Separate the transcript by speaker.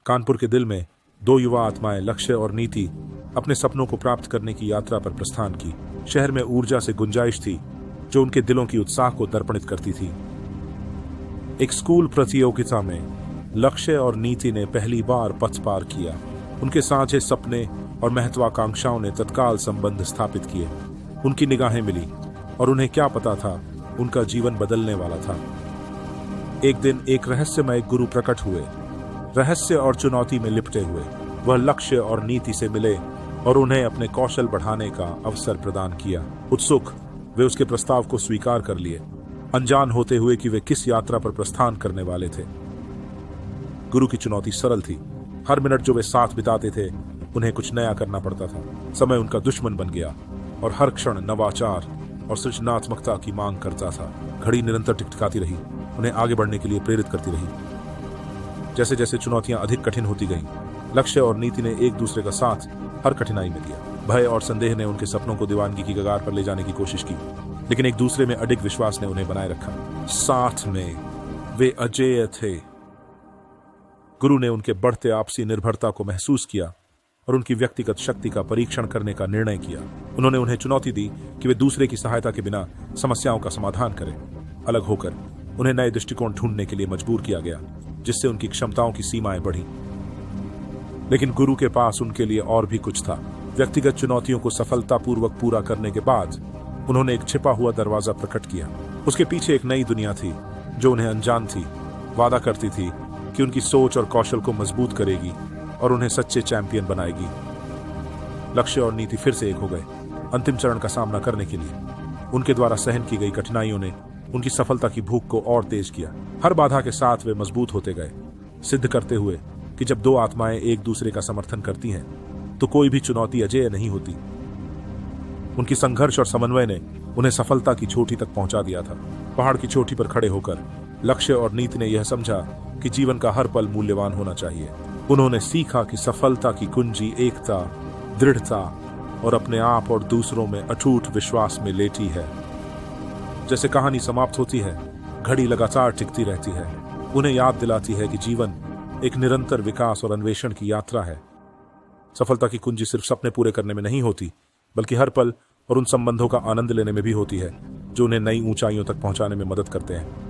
Speaker 1: कानपुर के दिल में दो युवा आत्माएं लक्ष्य और नीति अपने सपनों को प्राप्त करने की यात्रा पर प्रस्थान की। शहर में ऊर्जा से गुंजाइश थी जो उनके दिलों की उत्साह को दर्पणित करती थी। एक स्कूल प्रतियोगिता में लक्ष्य और नीति ने पहली बार पथ पार किया। उनके साझे सपने और महत्वाकांक्षाओं ने तत्काल संबंध स्थापित किए। उनकी निगाहें मिली और उन्हें क्या पता था, उनका जीवन बदलने वाला था। एक दिन एक रहस्यमय गुरु प्रकट हुए, रहस्य और चुनौती में लिपटे हुए। वह लक्ष्य और नीति से मिले और उन्हें अपने कौशल बढ़ाने का अवसर प्रदान किया। उत्सुक वे उसके प्रस्ताव को स्वीकार कर लिए, अनजान होते हुए कि वे किस यात्रा पर प्रस्थान करने वाले थे। गुरु की चुनौती सरल थी। हर मिनट जो वे साथ बिताते थे उन्हें कुछ नया करना पड़ता था। समय उनका दुश्मन बन गया और हर क्षण नवाचार और सृजनात्मकता की मांग करता था। घड़ी निरंतर टिकटिकाती रही, उन्हें आगे बढ़ने के लिए प्रेरित करती रही। जैसे जैसे चुनौतियां अधिक कठिन होती गईं, लक्ष्य और नीति ने एक दूसरे का साथ हर कठिनाई में दिया। भय और संदेह ने उनके सपनों को दीवानगी की कगार पर ले जाने की कोशिश की, लेकिन एक दूसरे में अडिग विश्वास ने उन्हें बनाए रखा। साथ में वे अजेय थे। गुरु ने उनके बढ़ते आपसी निर्भरता को महसूस किया और उनकी व्यक्तिगत शक्ति का परीक्षण करने का निर्णय किया। उन्होंने उन्हें चुनौती दी कि वे दूसरे की सहायता के बिना समस्याओं का समाधान करें। अलग होकर उन्हें नए दृष्टिकोण ढूंढने के लिए मजबूर किया गया, जिससे उनकी क्षमताओं की सीमाएं बढ़ी। लेकिन गुरु के पास उनके लिए और भी कुछ था। व्यक्तिगत चुनौतियों को सफलतापूर्वक पूरा करने के बाद उन्होंने एक छिपा हुआ दरवाजा प्रकट किया। उसके पीछे एक नई दुनिया थी जो उन्हें अनजान थी। वादा करती थी कि उनकी सोच और कौशल को मजबूत करेगी और उन्हें सच्चे चैंपियन बनाएगी। लक्ष्य और नीति फिर से एक हो गए, अंतिम चरण का सामना करने के लिए। उनके द्वारा सहन की गई कठिनाइयों ने उनकी सफलता की भूख को और तेज किया। हर बाधा के साथ वे मजबूत होते गए, सिद्ध करते हुए कि जब दो आत्माएं एक दूसरे का समर्थन करती हैं तो कोई भी चुनौती अजेय नहीं होती। उनकी संघर्ष और समन्वय ने उन्हें सफलता की चोटी तक पहुंचा दिया था। पहाड़ की चोटी पर खड़े होकर लक्ष्य और नीति ने यह समझा कि जीवन का हर पल मूल्यवान होना चाहिए। उन्होंने सीखा कि सफलता की कुंजी एकता, दृढ़ता और अपने आप और दूसरों में अटूट विश्वास में लेटी है। जैसे कहानी समाप्त होती है, घड़ी लगातार टिकती रहती है, उन्हें याद दिलाती है कि जीवन एक निरंतर विकास और अन्वेषण की यात्रा है। सफलता की कुंजी सिर्फ सपने पूरे करने में नहीं होती, बल्कि हर पल और उन संबंधों का आनंद लेने में भी होती है जो उन्हें नई ऊंचाइयों तक पहुंचाने में मदद करते हैं।